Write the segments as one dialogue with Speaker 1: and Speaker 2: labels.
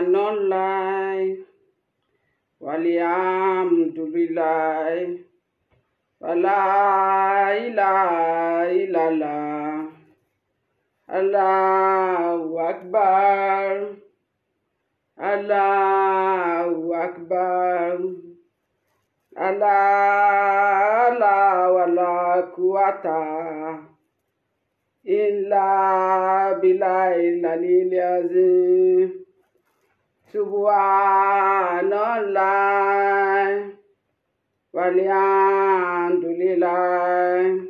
Speaker 1: Subhanallah walhamdulillah wala ilaha illallah Allahu akbar Allahu akbar Allah wala quwwata illa billahil azim. Subhanallah walhamdulillah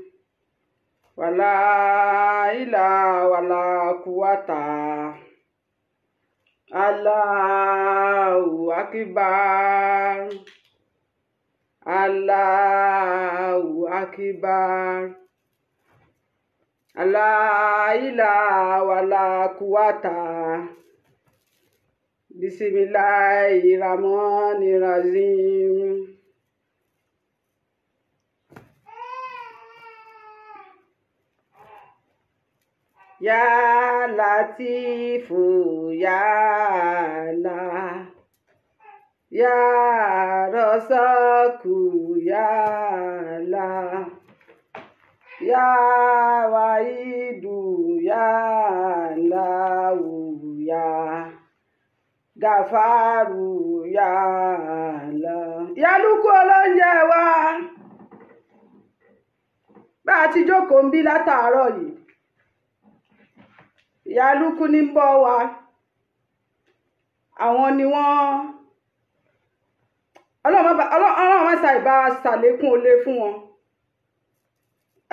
Speaker 1: wala ilaha wala quwwata Allahu akbar Allahu akbar La ilaha wala quwwata Bismillahirrahmanirrahim. Ya Latifu ya Allah, Ya Rasaku ya Allah, Ya Wahidu ya Allahu ya Gafaru ya Allah. Ya Luku olóúnjẹ wa bá a ti jókòó ń bí látàárọ̀ yìí. Ìyá Luku ní ń bọ̀ wá. Àwọn ni wọ́n Ọlọ́run má ṣàìbá ṣàlékún olé fún wọn.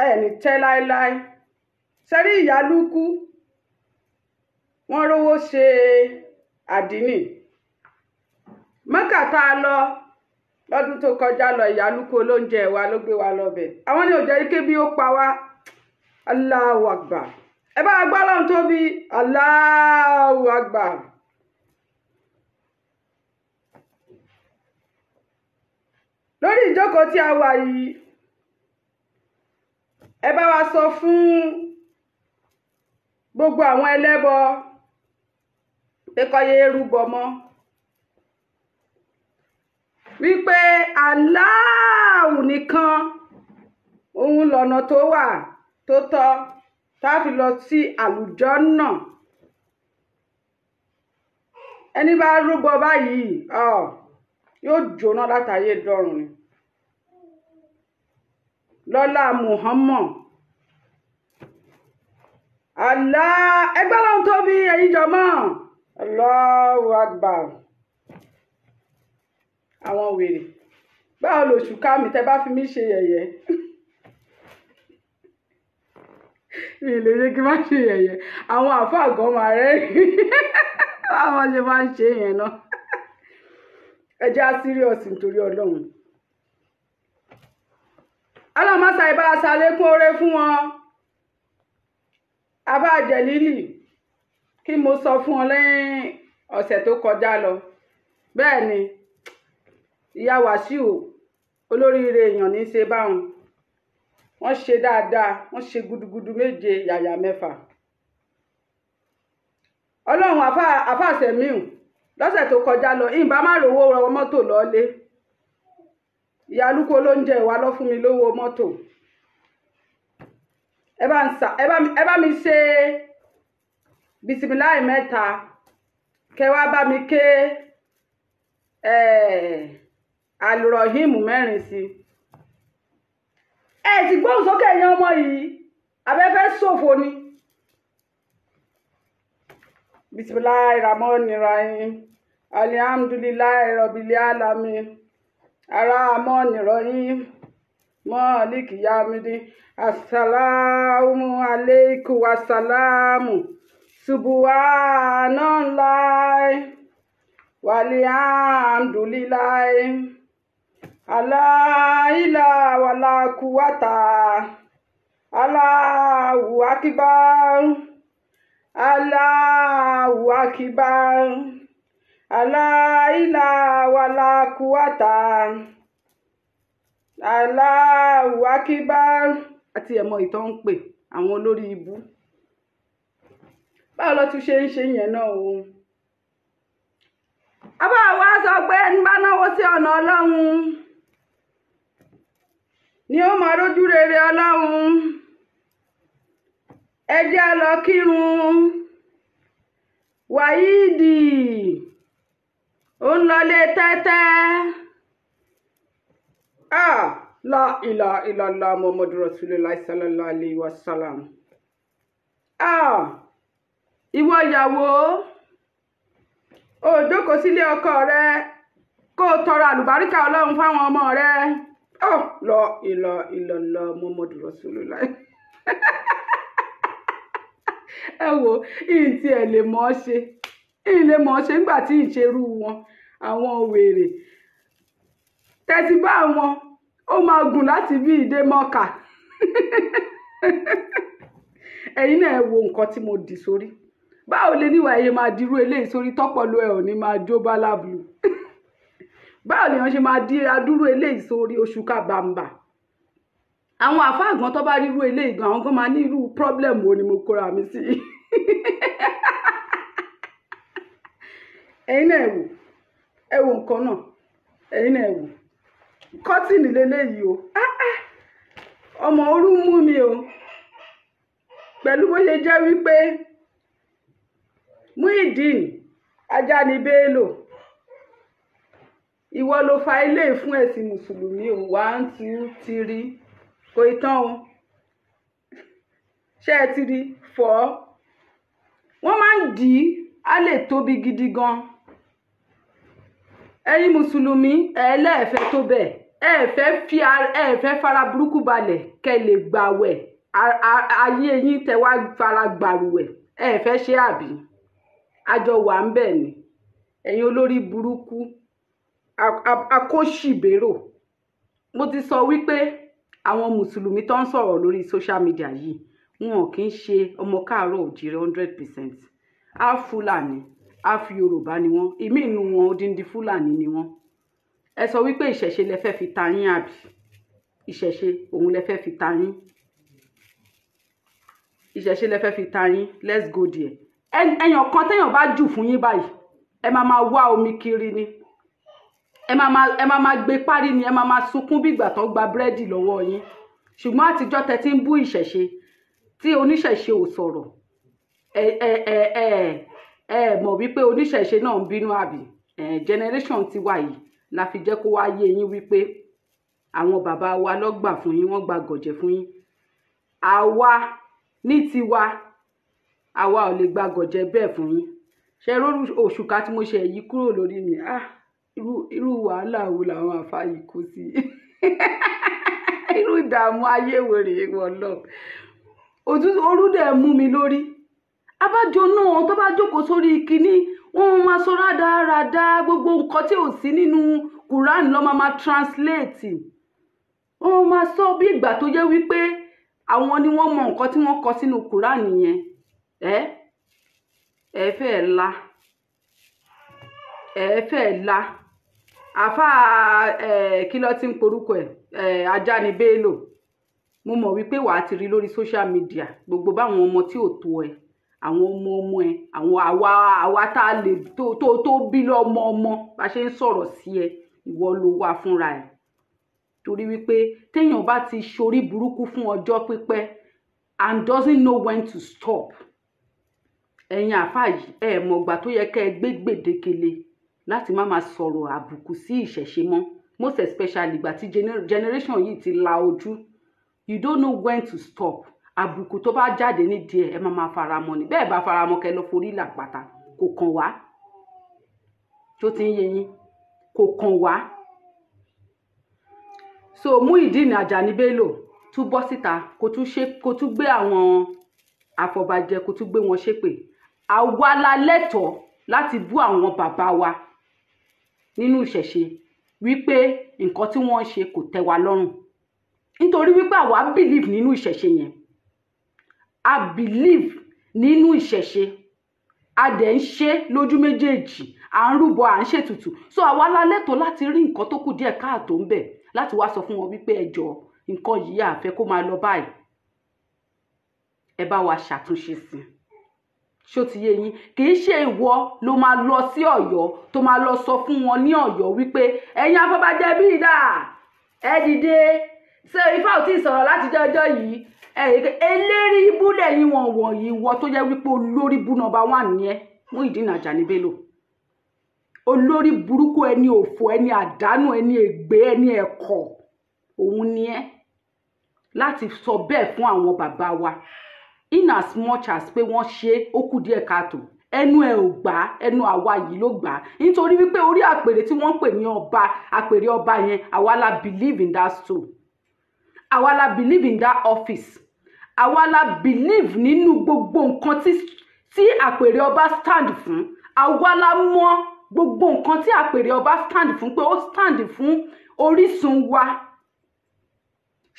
Speaker 1: Ẹni tẹ́ láéláé. Sẹ́rí Ìyá Luku wọ́n rówó ṣe àdínì. Mẹ́kà tá a lọ lọ́dún tó kọjá lọ, Ìyá Luku olóúnjẹ wa ló gbé wa lọ́bẹ̀. Àwọn ni ò jẹ́ ike bí ó pa wá. Allahu Akbar. Ẹ bá gbọ́ Ọlọ́run tóbi. Allahu Akbar. Lórí ìjókòó tí a wà yìí, ẹ bá wa sọ fún gbogbo àwọn ẹlẹ́bọ pé kó yé rúbọ mọ́. Wípé Allahu nìkan òun lọ̀nà tó wà tó tọ́ tá fi lọ sí àlùjánnà. Ẹni bá rúbọ báyìí yóò jóná látàyè dọ́run ni. Lọ́lá Muhammad. Allah ẹgbẹ́ Ọlọ́run tóbi ẹ̀yin jọmọ́. Allahu Akbar. Àwọn wèrè. Báwo lòṣù ká mi tẹ́ bá fi mí ṣe yẹ̀yẹ́. Mi lè ṣe kí n má ṣe yẹ̀yẹ́. Àwọn àfáà gan máa rẹ́rìn-ín. Báwọn ṣe máa ń ṣe yẹn náà. Ẹ jẹ́ á serious nítorí Ọlọ́run. Ọlọ́run má ṣàìbá ṣàlékún oore fún wọn. Àbá Jẹ̀lílì kí mo sọ fún ọ lẹ́yìn ọ̀sẹ̀ tó kọjá lọ. Bẹ́ẹ̀ ni ìyá Wàsíù olóríire èèyàn ní í ṣe báwọn. Wọ́n ṣe dáadáa, wọ́n ṣe gudugudu méje yàyà mẹ́fà. Ọlọ́run àfà Sẹ̀míù lọ́sẹ̀ tó kọjá lọ ìbá má rówó rọ mọ́tò lọ́lé. Ìyá Luku olóúnjẹ wa lọ fún mi lówó mọ́tò. Ẹ bá mi ṣe bisimilahi mẹ́ta kẹwàá bá mi ké alùrọ̀hìmù mẹ́rin sí. Ẹ ti gbóhùn sókè ẹ̀yin ọmọ yìí abẹ́fẹ́ ṣòfò ni. Bismillahirrahmanirrahim. Alhamdulillahi rabbil alamin. Arrahmanirrahim. Maliki yawmiddin. Assalamu alaikum wassalamu. Subhanallah walhamdulillah. La ilaha wala quwwata. Allahu akbar. Allahu akbar. La ilaha wala quwwata. Allahu akbar. Àti ẹ̀mọ ìtọ́ ń pè àwọn olórí ibú. Báwo ló tún ṣe ń ṣe yẹn náà o? àbá wa sọ pé ẹni bá náwó sí ọ̀nà Ọlọ́run ni ó máa rójú rere Ọlọ́run. Ẹ jẹ́ á lọ kírun. Wàhídì ó ń lọlé tẹ́tẹ́. La ilaha illallah Muhammadu Rasulullah sallallahu alayhi wa sallam. Ìwọ ìyàwó, ó jókòó sílé ọkọ rẹ kó tọrọ àlùbáríkà Ọlọ́run fáwọn ọmọ rẹ. La ilaha illallah Muhammadu Rasulullah. Ẹ wo ìtì ẹ̀ lè mọ̀ ọ́ ṣe ilé mọ̀ ọ́ ṣe nígbà tí ìṣerú wọn àwọn wèrè tẹ́tí bá wọn ó máa gùn láti bí ìdè mọ́kà. Ẹ̀yin náà ẹ wo nǹkan tí mo dì sórí. Báwo lè níwà ẹyẹ máa dirú eléyìí sórí tọ́pọ̀lọ ẹ̀ ò ní máa jó bálábùlù. Báwo lè wọ́n ṣe máa di adúrú eléyìí sórí Osuka bàmbà. Àwọn àfáàgbọ́n tó bá rírú eléyìí gan àwọn gan máa ní irú problem wo ni mo kóra mi sí. Ẹ̀yin náà ẹ wò nǹkan náà. Ẹ̀yin náà ẹ wò kọ́tìnì lélẹ́yìí o. Ọmọ orú mú mi o pẹ̀lú bó ṣe jẹ́ wípé Muideen ajá ni Bello ìwọ ló fa ilé fún ẹ̀sìn mùsùlùmí o 1 2 3 kò ìtàn o ṣé ẹ ti rí 4 wọ́n máa ń dì í á lè tóbi gidi gan. Ẹ̀yin mùsùlùmí ẹlẹ́ẹ̀fẹ́ tó bẹ́ẹ̀ ẹ fẹ́ fara burúkú balẹ̀ kẹ́ lè gbàwẹ̀ ayé yín tẹ́ wá fara gbàrúwẹ̀ ẹ fẹ́ ṣe àbí àjọ wà ń bẹ̀ ni. Ẹ̀yin olórí burúkú akóṣìbérò. Mo ti sọ wípé àwọn mùsùlùmí tó ń sọ̀rọ̀ lórí social media yìí wọn kì í ṣe ọmọ káàárọ̀ òjìrè 100%. Half Fúlàní half Yorùbá ni wọ́n ìmí inú wọn odindi Fúlàní ni wọ́n. Ẹ sọ wípé ìṣẹ̀ṣe lẹ fẹ́ fi ta yín àbí ìṣẹ̀ṣe òun lẹ fẹ́ fi ta yín ìṣẹ̀ṣe lẹ fẹ́ fi ta yín. Let's go there. Ẹyàn kan téèyàn bá jù fún yín báyìí ẹ máa wá omi kiri ni ẹ máa gbé parí ni ẹ máa sunkún bí ìgbà tó gba búrẹ́dì lọ́wọ́ yín. Ṣùgbọ́n àtijọ́ tẹ́ ti ń bú ìṣẹ̀ṣe tí oníṣẹ̀ṣe ò sọ̀rọ̀ mọ̀ wípé oníṣẹ̀ṣe náà ń bínú àbí generation ti wà yìí la fi jẹ́ kó wá yé yín wípé àwọn bàbá wa ló gbà fún yín wọ́n gba gọ̀jẹ̀ fún yín. Àwa ní tiwa àwa ò lè gba gọ̀jẹ̀ bẹ́ẹ̀ fún yín. Ṣé rórú Òṣùká tí mo ṣe yí kúrò lórí mi irú wàhálà wo làwọn àfá yìí kó sí. Irú ìdààmú ayé wo rèé wọ́n lọ. Orú dẹ̀ mú mi lórí. Abájọ náà tó bá jókòó sórí kinní wọ́n máa sọ rádaràda gbogbo nǹkan tí ò sí nínú Quran ló máa translate. Wọ́n máa sọ bí ìgbà tó jẹ́ wípé àwọn ni wọ́n mọ nǹkan tí wọ́n kọ sínú Quran yẹn. Ẹ fẹ́ la àfá kí ló ti ń porúkọ ajá ni Bello. Mo mọ̀ wípé wàá ti rí lórí social media gbogbo báwọn ọmọ tí ò tó ẹ àwọn ọmọ ẹ àwọn àwa tá a lè tó bí lọ́mọ bá ṣe ń sọ̀rọ̀ sí ẹ ìwọ ló wà fúnra ẹ. Torí wípé téèyàn bá ti ṣorí burúkú fún ọjọ́ pípẹ́ and doesn't know when to stop. Ẹ̀yin àfá yìí mọ̀gbà tó yẹ kẹ́ ẹ gbé gbèdékele láti má máa sọ̀rọ̀ àbùkù sí ìṣẹ̀ṣe mọ́ most especially ìgbà tí generation yìí ti la ojú. You don't know when to stop. Àbùkù tó bá jáde nídìí ẹ máa faramọ́ ni bẹ́ẹ̀ bá faramọ́ kẹ́ lọ forí làpàtà kò kàn wá. Tó ti ń yé yín kò kàn wá. So Muideen Ajani Bello tún bọ́ síta kó tún gbé àwọn àfọ̀bàjẹ́ kó tún gbé wọn ṣépè. Àwa la lẹ́tọ̀ọ́ láti bú àwọn bàbá wa nínú ìṣẹ̀ṣe wípé nǹkan tí wọ́n ṣe kò tẹ́ wa lọ́rùn. Nítorí wípé àwa believe nínú ìṣẹ̀ṣe yẹn. A believe nínú ìṣẹ̀ṣe. A dẹ̀ ń ṣe lójú méjèèjì. À ń rúbọ à ń ṣètùtù. So àwa la lẹ́tọ̀ọ́ láti rí nǹkan tó kù díẹ̀ káàtó ń bẹ̀ láti wá sọ fún wọn wípé ẹ jọ̀ọ́ nǹkan yìí a fẹ́ kó máa lọ báyìí. Ẹ bá wa ṣàtúnṣe sí. ṣó ti yé yín kì í ṣe ìwọ ló máa lọ sí Ọ̀yọ́ tó máa lọ sọ fún wọn ní Ọ̀yọ́ wípé ẹ̀yin afọbajẹ bí dà ẹ dìde ṣé Ifá ò tí ì sọ̀rọ̀ láti ọjọ́ yìí eléri ibú lẹ́yìn wọn wọ̀nyí wọ tó jẹ́ wípé olórí bú number 1 ni ẹ Muyideen Ajani Bello olórí burúkú ẹni òfò ẹni àdánù ẹni ègbé ẹni ẹ̀kọ́ òun ni ẹ láti sọ bẹ́ẹ̀ fún àwọn bàbá wa in as much as pé wọ́n ṣe ó kù díẹ̀ káàtó ẹnu ẹ ò gbà ẹnu àwa yìí ló gbà nítorí wípé orí àpèrè tí wọ́n ń pè ní ọba àpèrè ọba yẹn àwa la believe in that stool àwa la believe in that office àwa la believe nínú gbogbo nǹkan tí àpèrè ọba stand fún àwa la mọ̀ gbogbo nǹkan tí àpèrè ọba stand fún pé ó stand fún orísun wa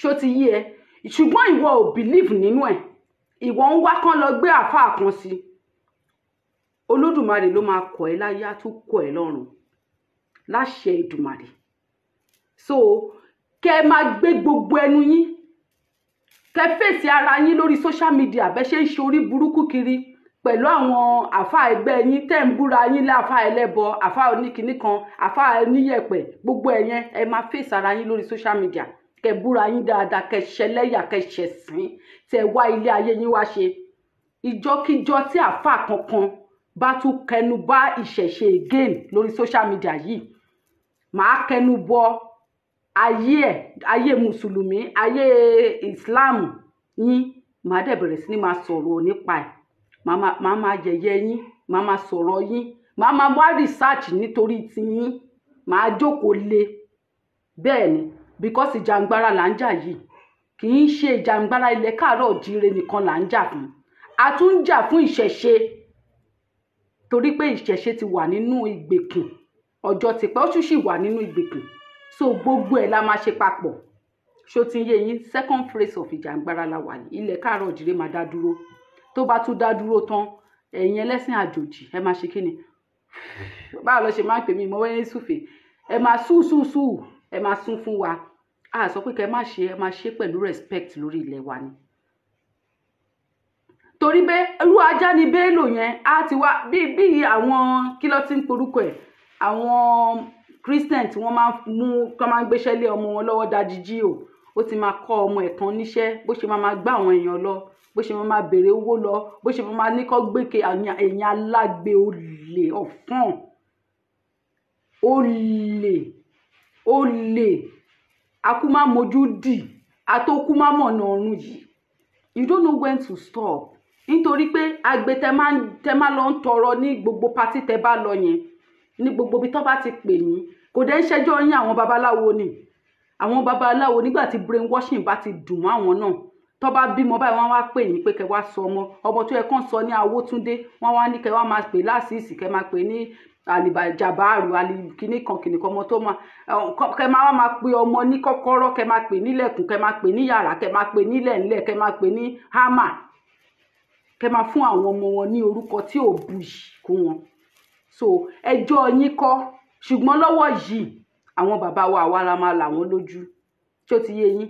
Speaker 1: ṣó ti yé ẹ ṣùgbọ́n ìwọ ò believe nínú ẹ̀ ìwọ ń wá kán lọ gbé àfáà kan sí Olódùmarè ló máa kọ̀ ẹ́ láyé á tún kọ̀ ẹ́ lọ́run láṣẹ Èdùmàrè so kẹ́ máa gbé gbogbo ẹnu yín kẹ́ fèsì ara yín lórí social media bẹ́ ṣe ń ṣe orí burúkú kiri pẹ̀lú àwọn àfáà ẹgbẹ́ yín tẹ́ ń búra yín lé àfáà ẹlẹ́bọ àfáà oníkìní kan àfáà oníyẹ̀pẹ̀ gbogbo ẹ̀yẹn ẹ máa fèsì ara yín lórí social media kẹ́ búra yín dáadáa kẹ́ ṣẹlẹ́yà kẹ́ ṣẹ̀sín tẹ́ wá ilé ayé yín wá ṣe ìjọkíjọ tí àfáà kankan bá tún kẹnu bá ìṣẹ̀ṣe again lórí social media yìí màá kẹnu bọ ayé mùsùlùmí ayé Islam yín màá dẹ̀ bẹ̀rẹ̀ sí ní máa sọ̀rọ̀ nípa ẹ̀ màá máa yẹ̀yẹ́ yín màá máa sọ̀rọ̀ yín màá máa wá research nítorí ti yín màá jókòó lé bẹ́ẹ̀ ni because ìjàngbara là ń jà yìí kì í ṣe ìjàngbara ilẹ̀ káàárọ̀ òjíire nìkan là ń jà fún a tún ń jà fún ìṣẹ̀ṣe torí pé ìṣẹ̀ṣe ti wà nínú ìgbèkùn ọjọ́ ti pẹ́ ó tún sì wà nínú ìgbèkùn so gbogbo ẹ̀ la máa ṣe papọ̀ ṣó ti yé yín second phase of ìjàngbara la wà yìí ilẹ̀ káàárọ̀ òjíire máa dá dúró tó bá tún dá dúró tán ẹ̀yin ẹlẹ́sìn àjòjì ẹ máa ṣe kí ni báwo lọ ṣe máa ń pè mí ìmọ̀wé yín súfè ẹ máa sú ẹ máa sún fún wa a sọ pé kẹ má ṣe ẹ máa ṣe pẹ̀lú respect lórí ilẹ̀ wa ni torí pé irú Ajani Bello yẹn á ti wá bí àwọn kí ló ti ń porúkọ ẹ̀ àwọn Christian tí wọ́n máa ń gbéṣẹ́ lé ọmọ wọn lọ́wọ́ dájíjí ó ti máa kọ́ ọmọ ẹ̀ kan níṣẹ́ bó ṣe máa gbá àwọn èèyàn lọ bó ṣe máa béèrè owó lọ bó ṣe máa ní kó gbéke èèyàn alágbe olè ọ̀fọ́n olè akúmá mojú dì àtòkúmá mọ̀nà ọ̀run yìí you don't know when to stop nítorí pé agbe tẹ máa lọ ń tọrọ ní gbogbo pátí tẹ bá lọ yẹn ní gbogbo bí tó bá ti pè yín kò dẹ̀ ń ṣẹjọ́ yín àwọn babaláwo ni àwọn babaláwo nígbà tí brainwashing bá ti dùn mọ́ àwọn náà tó bá bímọ báyìí wọ́n wá pè yín pé kẹ́ wá sọ ọmọ tó yẹ kán sọ ní Awótúndé wọ́n wá ní kẹ́ wá máa pè lásìsì kẹ́ máa pè ní àlìbàjàbáàrù kìnìkan ọmọ tó máa kẹ́ máa wá máa pè ọmọ ní kọ́kọ́rọ́ kẹ́ máa pè nílẹ̀kùn kẹ́ máa pè ní yàrá kẹ́ máa pè nílẹ̀ ńlẹ̀ kẹ́ máa pè ní hámà kẹ́ máa fún àwọn ọmọ wọn ní orúkọ tí ò buyì kún wọn so ẹjọ́ yín kọ́ ṣùgbọ́n lọ́wọ́ yìí àwọn bàbá wa àwa la máa là wọ́n lójú tí ó ti yé yín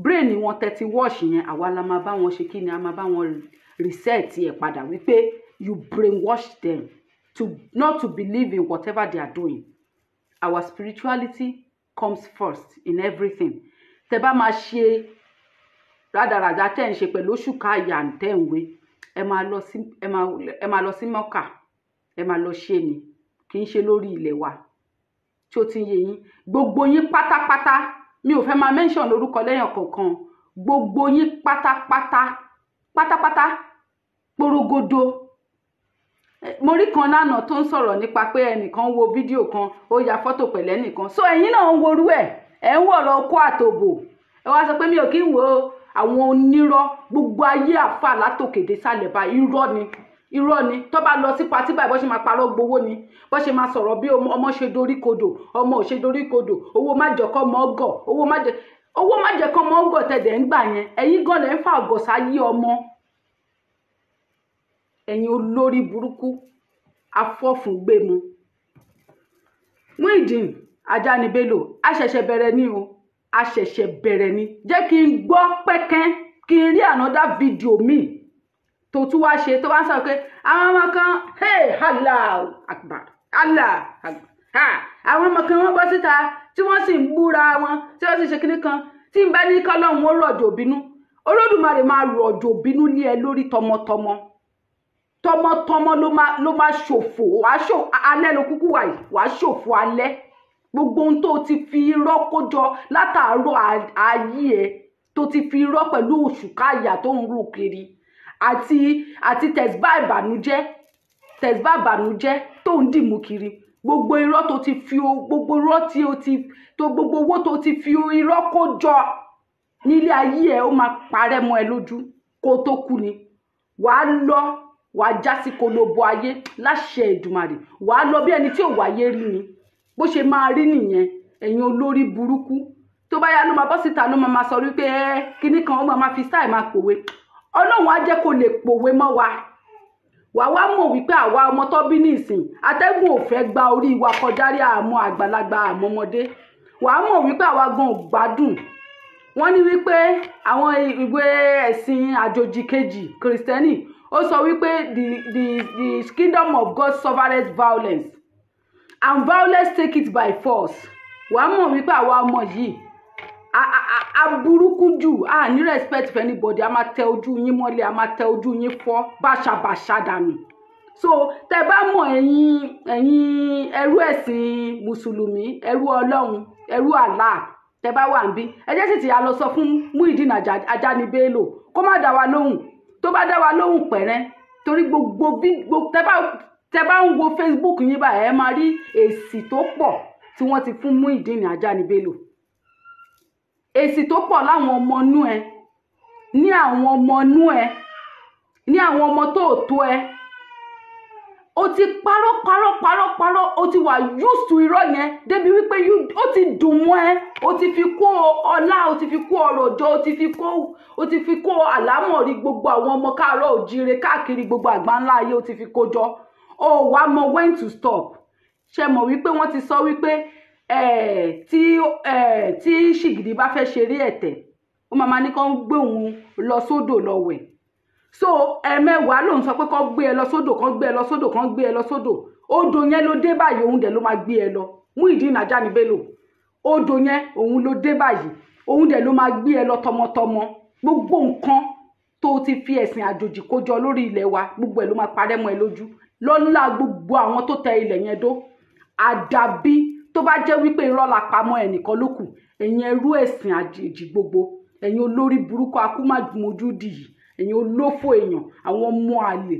Speaker 1: brain wọn tẹ́tí wash yẹn àwa la máa bá wọn ṣe kí ni a máa bá wọn reset ẹ̀ padà wípé you brainwash them not to believe in whatever they are doing our spirituality comes first in everything tẹ́ bá máa ṣe rádaràdà tẹ́ ń ṣe pẹ̀lú Osuka àyà tẹ́ ń wé ẹ máa lọ sí mọ́kà ẹ máa lọ ṣe ni kì í ṣe lórí ilẹ̀ wa tí ó ti yé yín gbogbo yín pátápátá mi ò fẹ́ máa mention lórúkọ lẹ́yìn kọ̀ọ̀kan gbogbo yín pátápátá porogodo mo rí kan lánàá tó ń sọ̀rọ̀ nípa pé ẹnìkan wo fídíò kan ó ya fọ́tò pẹ̀lẹ́ nìkan so ẹ̀yin náà ń worú ẹ̀ ń wọ̀rọ̀ okó àtòbò ẹ wá sọ pé mi ò kí ń wo àwọn onírọ́ gbogbo ayé àfà látòkèdè sálẹ̀ bá irọ́ ni tó bá lọ sí patí báyìí bó ṣe máa parọ́ gbowó ni bó ṣe máa sọ̀rọ̀ bí ọmọ ṣe dorí kodò ọmọ ò ṣe dorí kodò owó má jẹ́ kọ́ mọ́ ọgọ̀ owó má jẹ́ kọ́ mọ́ ọgọ̀ tẹ̀dẹ̀ ń gbà yẹn ẹ̀yin gan lẹ́ ń fa ọgọ̀ sáyé ọmọ ẹ̀yin olórí burúkú afọ́fúngbẹ́mu Muyideen Ajani Bello a ṣẹ̀ṣẹ̀ bẹ̀rẹ̀ ni jẹ́ kí n gbọ́ pẹ́kẹ́ kí n rí another video mi tó tún wá ṣe tó wá sọ pé àwọn ọmọ kan Allah Akbar Allah Akbar àwọn ọmọ kan wọ́n bọ́ síta tí wọ́n sì ń búra wọn tí wọ́n sì ṣe kíní kan tí ń bá ní kọ́lọ́hún ó rọ̀jò bínú Olódùmarè máa rọ̀jò bínú lé ẹ lórí tọmọtọmọ ló máa ṣòfò wàá ṣò alẹ́ ló kúkú wàá ṣòfò alẹ́ gbogbo ohun tó ti fi irọ́ kó jọ látàárọ̀ ayé ẹ tó ti fi irọ́ pẹ̀lú òṣùkáyà tó ń rú kiri àti tẹ̀síbá ìbànújẹ́ tó ń dìmú kiri gbogbo irọ́ tó ti fi gbogbo irọ́ tí o ti tó gbogbo owó tó ti fi irọ́ kó jọ nílé ayé ẹ ó máa parẹ́ mọ́ ẹ lójú kó tó kú ni wàá já sí kolobo ayé láṣẹ Èdùmàrè wàá lọ bí ẹni tí ò wáyé rí ni bó ṣe máa rí nìyẹn ẹ̀yin olórí burúkú tó bá yá ló máa bọ́ síta ló máa sọ wípé kíní kan ó máa fi style máa pòwe Ọlọ́run á jẹ́ kó lè pòwe mọ́ wa wá mọ̀ wípé àwa ọmọ tó bí nísìn atẹ́gùn ò fẹ́ gba orí wa kọjá rí àmọ́ àgbàlagbà àmọ́ ọmọdé wàá mọ̀ wípé àwa gan ò gbádùn wọ́n ní wípé àwọn ìwé ẹ̀sìn àjòjì kejì kìrìsìtẹ́nì ó sọ wípé the kingdom of God suffereth violence and violence take it by force wàá mọ̀ wípé àwa ọmọ yìí aburúkú jù a ní respect for anybody a máa tẹ ojú yín mọ́lẹ̀ a máa tẹ ojú yín fọ́ báṣabàṣa dànù so tẹ bá mọ̀ ẹ̀yin ẹrú ẹ̀sìn mùsùlùmí ẹrú Ọlọ́run ẹrú Allah tẹ bá wà níbí ẹ jẹ́ sì ti a lọ sọ fún Muideen Ajani Bello kó má dá wa lóhùn tó bá dá wa lóhùn pẹ̀rẹ́ torí gbogbo tẹ bá ń wo Facebook yín báyìí ẹ máa rí èsì tó pọ̀ tí wọ́n ti fún Muideen Ajani Bello èsì tó pọ̀ láwọn ọmọ inú ẹ ní àwọn ọmọ inú ẹ ní àwọn ọmọ tó tó ẹ ó ti parọ́ ó ti wà used to irọ́ yẹn débi wípé ó ti dùn mọ́ ẹ ó ti fi kó ọlá ó ti fi kó ọrọ̀ jọ ó ti fi kó àlámọ̀rí gbogbo àwọn ọmọ káàárọ̀ òjíire káàkiri gbogbo àgbáńlá ayé ó ti fi kó jọ ó wá mọ when to stop ṣe mọ̀ wípé wọ́n ti sọ wípé tí ṣìgìdì bá fẹ́ ṣeré ẹ̀tẹ̀ ó máa ní kán gbé òun lọ sódò lọ wẹ̀ so ẹ̀mẹ́wàá lòun sọ pé kán gbé ẹ lọ sódò kán gbé ẹ lọ sódò kán gbé ẹ lọ sódò odò yẹn ló dé báyìí òun dẹ̀ ló máa gbé ẹ lọ Muideen Ajani Bello odò yẹn òun ló dé báyìí òun dẹ̀ ló máa gbé ẹ lọ tọmọtọmọ gbogbo nǹkan tó ti fi ẹ̀sìn àjòjì kójọ lórí ilẹ̀ wa gbogbo ẹ̀ ló máa parẹ́ mọ́ ẹ lójú lọ́lá gbogbo àwọn tó tẹ ilẹ̀ yẹn dó àdàbí tó bá jẹ́ wípé irọ́ la pamọ́ ẹnìkan ló kù ẹ̀yin ẹrú ẹ̀sìn àjèjì gbogbo ẹ̀yin olórí burúkú akúmọ̀jú dì yìí ẹ̀yin olófò èèyàn àwọn ọmọ àlè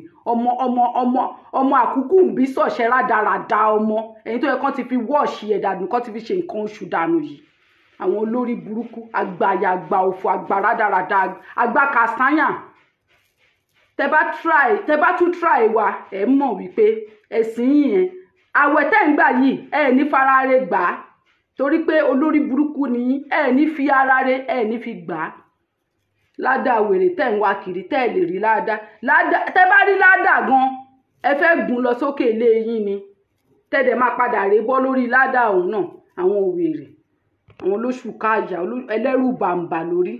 Speaker 1: ọmọ àkúkú ń bí sọ̀ṣẹ́ rádaràda ọmọ ẹ̀yin tó yẹ kán ti fi wọ́ọ̀ṣì ẹ̀ dànù kán ti fi ṣe nǹkan oṣù dànù yìí àwọn olórí burúkú àgbàyà àgbà òfò àgbà rádaràda àgbà kàsáyà tẹ bá tún try wa ẹ mọ̀ wípé ẹ̀sìn yìí àwẹ̀ tẹ́ ń gbà yìí ẹ ní farare gbà á torí pé olórí burúkú ni ẹ ní fi arare ẹ ní fi gbà á ládàá wèrè tẹ́ ń wá kiri tẹ́ lè rí ládàá tẹ́ bá rí ládàá gan ẹ fẹ́ gùn lọ sókè ilé yín ni tẹ́ dẹ̀ máa padà rè bọ́ lórí ládàá òun náà àwọn wèrè àwọn olóṣù káàyà ẹlẹ́rù bàǹbà lórí.